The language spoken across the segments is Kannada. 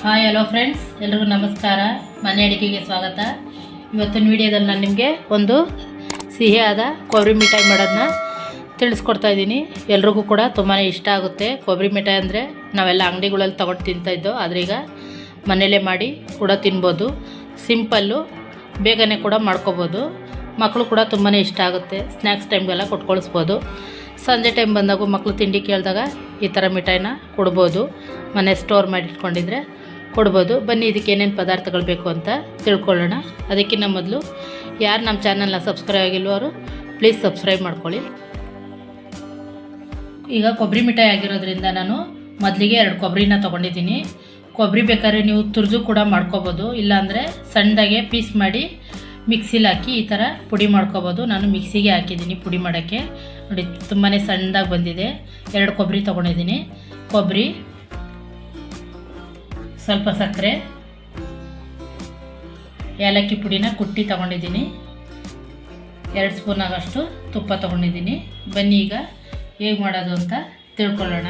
ಹಾಯ್ ಹಲೋ ಫ್ರೆಂಡ್ಸ್, ಎಲ್ರಿಗೂ ನಮಸ್ಕಾರ. ಮನೆ ಅಡುಗೆಗೆ ಸ್ವಾಗತ. ಇವತ್ತಿನ ವಿಡಿಯೋದಲ್ಲಿ ನಾನು ನಿಮಗೆ ಒಂದು ಸಿಹಿಯಾದ ಕೊಬ್ಬರಿ ಮಿಠಾಯಿ ಮಾಡೋದನ್ನ ತಿಳಿಸ್ಕೊಡ್ತಾ ಇದ್ದೀನಿ. ಎಲ್ರಿಗೂ ಕೂಡ ತುಂಬಾ ಇಷ್ಟ ಆಗುತ್ತೆ. ಕೊಬ್ಬರಿ ಮಿಠಾಯಿ ಅಂದರೆ ನಾವೆಲ್ಲ ಅಂಗಡಿಗಳಲ್ಲಿ ತೊಗೊಂಡು ತಿಂತಾಯಿದ್ದೋ, ಆದರೆ ಈಗ ಮನೆಯಲ್ಲೇ ಮಾಡಿ ಕೂಡ ತಿನ್ಬೋದು. ಸಿಂಪಲ್ಲು, ಬೇಗನೆ ಕೂಡ ಮಾಡ್ಕೋಬೋದು. ಮಕ್ಕಳು ಕೂಡ ತುಂಬಾ ಇಷ್ಟ ಆಗುತ್ತೆ. ಸ್ನ್ಯಾಕ್ಸ್ ಟೈಮ್ಗೆಲ್ಲ ಕೊಟ್ಕೊಳಿಸ್ಬೋದು. ಸಂಜೆ ಟೈಮ್ ಬಂದಾಗೂ ಮಕ್ಕಳು ತಿಂಡಿ ಕೇಳಿದಾಗ ಈ ಥರ ಮಿಠಾಯಿನ ಕೊಡ್ಬೋದು. ಮನೆ ಸ್ಟೋರ್ ಮಾಡಿ ಇಟ್ಕೊಂಡಿದ್ರೆ ಕೊಡ್ಬೋದು. ಬನ್ನಿ, ಇದಕ್ಕೆ ಏನೇನು ಪದಾರ್ಥಗಳು ಬೇಕು ಅಂತ ತಿಳ್ಕೊಳ್ಳೋಣ. ಅದಕ್ಕಿಂತ ಮೊದಲು ಯಾರು ನಮ್ಮ ಚಾನಲ್ನ ಸಬ್ಸ್ಕ್ರೈಬ್ ಆಗಿಲ್ವೋ ಅವರು ಪ್ಲೀಸ್ ಸಬ್ಸ್ಕ್ರೈಬ್ ಮಾಡ್ಕೊಳ್ಳಿ. ಈಗ ಕೊಬ್ಬರಿ ಮಿಠಾಯಿ ಆಗಿರೋದ್ರಿಂದ ನಾನು ಮೊದಲಿಗೆ 2 ಕೊಬ್ಬರಿನ ತೊಗೊಂಡಿದ್ದೀನಿ. ಕೊಬ್ಬರಿ ಬೇಕಾದ್ರೆ ನೀವು ತುರಿದು ಕೂಡ ಮಾಡ್ಕೋಬೋದು, ಇಲ್ಲಾಂದರೆ ಸಣ್ಣದಾಗೆ ಪೀಸ್ ಮಾಡಿ ಮಿಕ್ಸಿಲಿ ಹಾಕಿ ಈ ಥರ ಪುಡಿ ಮಾಡ್ಕೋಬೋದು. ನಾನು ಮಿಕ್ಸಿಗೆ ಹಾಕಿದ್ದೀನಿ ಪುಡಿ ಮಾಡೋಕ್ಕೆ. ನೋಡಿ, ತುಂಬಾ ಸಣ್ಣದಾಗಿ ಬಂದಿದೆ. 2 ಕೊಬ್ಬರಿ ತೊಗೊಂಡಿದ್ದೀನಿ. ಕೊಬ್ಬರಿ, ಸ್ವಲ್ಪ ಸಕ್ಕರೆ, ಏಲಕ್ಕಿ ಪುಡಿನ ಕುಟ್ಟಿ ತೊಗೊಂಡಿದ್ದೀನಿ. 2 ಸ್ಪೂನ್ ಆಗೋಷ್ಟು ತುಪ್ಪ ತೊಗೊಂಡಿದ್ದೀನಿ. ಬನ್ನಿ ಈಗ ಹೇಗೆ ಮಾಡೋದು ಅಂತ ತಿಳ್ಕೊಳ್ಳೋಣ.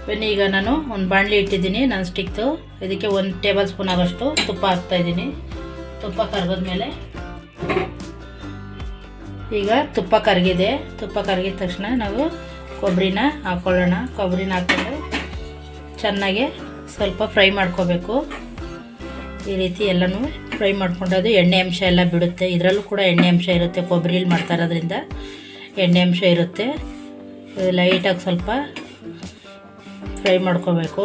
ಬನ್ನಿ, ಈಗ ನಾನು ಒಂದು ಬಾಣಲಿ ಇಟ್ಟಿದ್ದೀನಿ ನಾನ್ ಸ್ಟಿಕ್ದು. ಇದಕ್ಕೆ 1 ಟೇಬಲ್ ಸ್ಪೂನ್ ಆಗೋಷ್ಟು ತುಪ್ಪ ಹಾಕ್ತಾಯಿದ್ದೀನಿ. ತುಪ್ಪ ಕರಗಿದ್ಮೇಲೆ ಈಗ ತುಪ್ಪ ಕರಗಿದೆ. ತುಪ್ಪ ಕರಗಿದ ತಕ್ಷಣ ನಾವು ಕೊಬ್ಬರಿನ ಹಾಕ್ಕೊಳ್ಳೋಣ. ಕೊಬ್ಬರಿನ ಹಾಕ್ಕೊಂಡು ಚೆನ್ನಾಗಿ ಸ್ವಲ್ಪ ಫ್ರೈ ಮಾಡ್ಕೋಬೇಕು. ಈ ರೀತಿ ಎಲ್ಲನೂ ಫ್ರೈ ಮಾಡ್ಕೊಂಡದು ಎಣ್ಣೆ ಅಂಶ ಎಲ್ಲ ಬಿಡುತ್ತೆ. ಇದರಲ್ಲೂ ಕೂಡ ಎಣ್ಣೆ ಅಂಶ ಇರುತ್ತೆ. ಕೊಬ್ಬರಿಲಿ ಮಾಡ್ತಾ ಇರೋದ್ರಿಂದ ಎಣ್ಣೆ ಅಂಶ ಇರುತ್ತೆ. ಲೈಟಾಗಿ ಸ್ವಲ್ಪ ಫ್ರೈ ಮಾಡ್ಕೋಬೇಕು.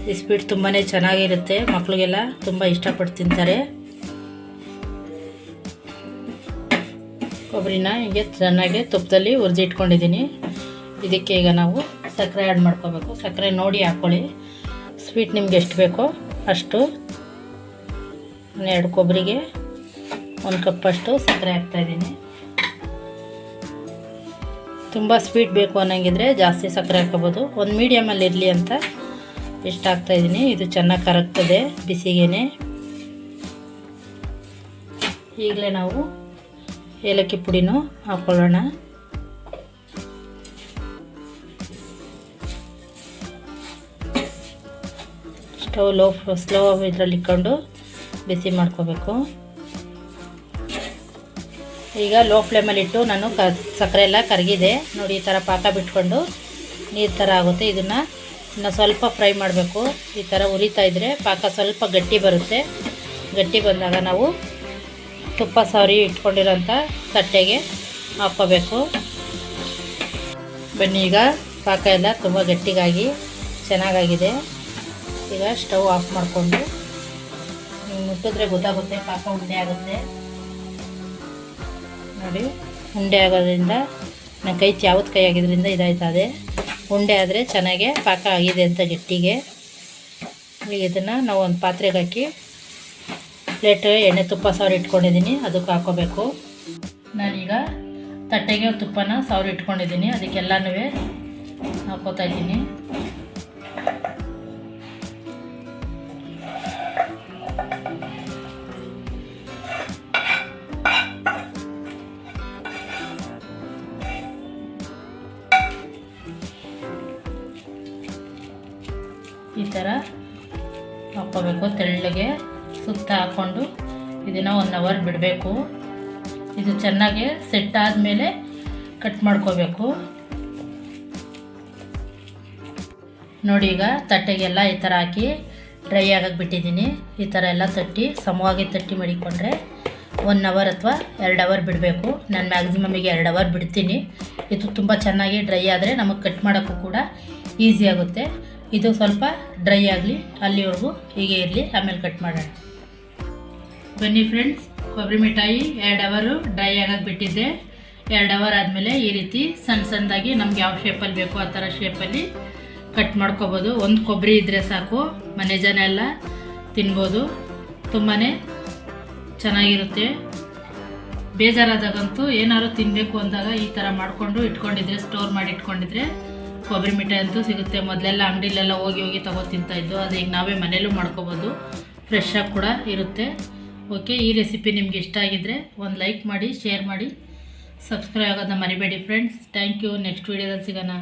ಈ ಸ್ವೀಟ್ ತುಂಬಾ ಚೆನ್ನಾಗಿರುತ್ತೆ. ಮಕ್ಕಳಿಗೆಲ್ಲ ತುಂಬ ಇಷ್ಟಪಟ್ಟು ತಿಂತಾರೆ. ಕೊಬ್ಬರಿನ ಹೀಗೆ ಚೆನ್ನಾಗಿ ತುಪ್ಪದಲ್ಲಿ ಹುರಿದಿಟ್ಕೊಂಡಿದ್ದೀನಿ. ಇದಕ್ಕೆ ಈಗ ನಾವು ಸಕ್ಕರೆ ಆ್ಯಡ್ ಮಾಡ್ಕೋಬೇಕು. ಸಕ್ಕರೆ ನೋಡಿ ಹಾಕ್ಕೊಳ್ಳಿ. ಸ್ವೀಟ್ ನಿಮ್ಗೆ ಎಷ್ಟು ಬೇಕೋ ಅಷ್ಟು. 2 ಕೊಬ್ಬರಿಗೆ 1 ಕಪ್ಪಷ್ಟು ಸಕ್ಕರೆ ಹಾಕ್ತಾಯಿದ್ದೀನಿ. ತುಂಬ ಸ್ವೀಟ್ ಬೇಕು ಅನ್ನೋಂಗಿದ್ರೆ ಜಾಸ್ತಿ ಸಕ್ಕರೆ ಹಾಕ್ಕೋಬೋದು. ಒಂದು ಮೀಡಿಯಮಲ್ಲಿ ಇರಲಿ ಅಂತ ಇಷ್ಟು ಹಾಕ್ತಾಯಿದ್ದೀನಿ. ಇದು ಚೆನ್ನಾಗಿ ಕರಗ್ತದೆ ಬಿಸಿಗೇನೆ. ಈಗಲೇ ನಾವು ಏಲಕ್ಕಿ ಪುಡಿನೂ ಹಾಕ್ಕೊಳ್ಳೋಣ. ಸ್ಲೋ ಇದರಲ್ಲಿ ಇಟ್ಕೊಂಡು ಬಿಸಿ ಮಾಡ್ಕೋಬೇಕು. ಈಗ ಲೋ ಫ್ಲೇಮಲ್ಲಿ ಇಟ್ಟು ನಾನು ಸಕ್ಕರೆ ಎಲ್ಲ ಕರಗಿದೆ. ನೋಡಿ, ಈ ಥರ ಪಾಕ ಬಿಟ್ಕೊಂಡು ನೀರು ಥರ ಆಗುತ್ತೆ. ಇದನ್ನು ಇನ್ನು ಸ್ವಲ್ಪ ಫ್ರೈ ಮಾಡಬೇಕು. ಈ ಥರ ಉರಿತಾ ಇದ್ದರೆ ಪಾಕ ಸ್ವಲ್ಪ ಗಟ್ಟಿ ಬರುತ್ತೆ. ಗಟ್ಟಿ ಬಂದಾಗ ನಾವು ತುಪ್ಪ ಸವರಿ ಇಟ್ಕೊಂಡಿರೋಂಥ ತಟ್ಟೆಗೆ ಹಾಕ್ಕೋಬೇಕು. ಬನ್ನಿ, ಈಗ ಪಾಕ ಎಲ್ಲ ತುಂಬ ಗಟ್ಟಿಗಾಗಿ ಚೆನ್ನಾಗಾಗಿದೆ. ಈಗ ಸ್ಟವ್ ಆಫ್ ಮಾಡಿಕೊಂಡು ಮುಟ್ಟಿದ್ರೆ ಗೊತ್ತಾಗುತ್ತೆ ಪಾಕ ಉಂಡೆ ಆಗುತ್ತೆ. ನೋಡಿ, ಉಂಡೆ ಆಗೋದ್ರಿಂದ ನನ್ನ ಕೈ ಯಾವತ್ತು ಕೈ ಆಗಿದ್ದರಿಂದ ಇದಾಯ್ತದೆ. ಉಂಡೆ ಆದರೆ ಚೆನ್ನಾಗೆ ಪಾಕ ಆಗಿದೆ ಅಂತ ಗಟ್ಟಿಗೆ. ಈಗ ಇದನ್ನು ನಾವು ಒಂದು ಪಾತ್ರೆಗೆ ಹಾಕಿ ಪ್ಲೇಟ್ ಎಣ್ಣೆ ತುಪ್ಪ ಸವರಿ ಇಟ್ಕೊಂಡಿದ್ದೀನಿ, ಅದಕ್ಕೆ ಹಾಕ್ಕೋಬೇಕು. ನಾನೀಗ ತಟ್ಟೆಗೆ ತುಪ್ಪನ ಸವರಿ ಇಟ್ಕೊಂಡಿದ್ದೀನಿ. ಅದಕ್ಕೆಲ್ಲನೂ ಹಾಕ್ಕೋತಾ ಇದ್ದೀನಿ. ಈ ಥರ ಹಾಕ್ಕೋಬೇಕು. ತೆಳ್ಳಗೆ ಸುತ್ತ ಹಾಕ್ಕೊಂಡು ಇದನ್ನು 1 ಅವರ್ ಬಿಡಬೇಕು. ಇದು ಚೆನ್ನಾಗಿ ಸೆಟ್ ಆದಮೇಲೆ ಕಟ್ ಮಾಡ್ಕೋಬೇಕು. ನೋಡಿ, ಈಗ ತಟ್ಟೆಗೆಲ್ಲ ಈ ಥರ ಹಾಕಿ ಡ್ರೈ ಆಗಕ್ಕೆ ಬಿಟ್ಟಿದ್ದೀನಿ. ಈ ಥರ ಎಲ್ಲ ತಟ್ಟಿ ಸಮವಾಗಿ ತಟ್ಟಿ ಮಡಿಕೊಂಡ್ರೆ 1 ಅವರ್ ಅಥವಾ 2 ಅವರ್ ಬಿಡಬೇಕು. ನಾನು ಮ್ಯಾಕ್ಸಿಮಮಿಗೆ 2 ಅವರ್ ಬಿಡ್ತೀನಿ. ಇದು ತುಂಬ ಚೆನ್ನಾಗಿ ಡ್ರೈ ಆದರೆ ನಮಗೆ ಕಟ್ ಮಾಡೋಕ್ಕೂ ಕೂಡ ಈಸಿ ಆಗುತ್ತೆ. ಇದು ಸ್ವಲ್ಪ ಡ್ರೈ ಆಗಲಿ, ಅಲ್ಲಿವರೆಗೂ ಹೀಗೆ ಇರಲಿ, ಆಮೇಲೆ ಕಟ್ ಮಾಡೋಣ. ಬನ್ನಿ ಫ್ರೆಂಡ್ಸ್, ಕೊಬ್ಬರಿ ಮಿಠಾಯಿ 2 ಅವರು ಡ್ರೈ ಆಗಕ್ಕೆ ಬಿಟ್ಟಿದ್ದೆ. 2 ಅವರ್ ಆದಮೇಲೆ ಈ ರೀತಿ ಸಣ್ಣ ಸಣ್ಣದಾಗಿ ನಮ್ಗೆ ಯಾವ ಶೇಪಲ್ಲಿ ಬೇಕೋ ಆ ಥರ ಶೇಪಲ್ಲಿ ಕಟ್ ಮಾಡ್ಕೋಬೋದು. 1 ಕೊಬ್ಬರಿ ಇದ್ದರೆ ಸಾಕು, ಮನೆ ಜನ ಎಲ್ಲ ತಿನ್ಬೋದು. ತುಂಬಾ ಚೆನ್ನಾಗಿರುತ್ತೆ. ಬೇಜಾರಾದಾಗಂತೂ ಏನಾದ್ರು ತಿನ್ನಬೇಕು ಅಂದಾಗ ಈ ಥರ ಮಾಡಿಕೊಂಡು ಇಟ್ಕೊಂಡಿದ್ರೆ, ಸ್ಟೋರ್ ಮಾಡಿ ಇಟ್ಕೊಂಡಿದ್ರೆ ಕೊಬ್ಬರಿ ಮಿಠಾಯಿ ಅಂತೂ ಸಿಗುತ್ತೆ. ಮೊದಲೆಲ್ಲ ಅಂಗಡಿಲೆಲ್ಲ ಹೋಗಿ ತಗೋ ತಿಂತಾಯಿದ್ದು. ಅದು ಈಗ ನಾವೇ ಮನೇಲೂ ಮಾಡ್ಕೋಬೋದು. ಫ್ರೆಶ್ಶಾಗಿ ಕೂಡ ಇರುತ್ತೆ. ಓಕೆ, ಈ ರೆಸಿಪಿ ನಿಮ್ಗೆ ಇಷ್ಟ ಆಗಿದ್ದರೆ ಒಂದು ಲೈಕ್ ಮಾಡಿ, ಶೇರ್ ಮಾಡಿ, ಸಬ್ಸ್ಕ್ರೈಬ್ ಆಗೋದನ್ನ ಮರಿಬೇಡಿ ಫ್ರೆಂಡ್ಸ್. Thank you. ನೆಕ್ಸ್ಟ್ ವೀಡಿಯೋದಲ್ಲಿ ಸಿಗೋಣ.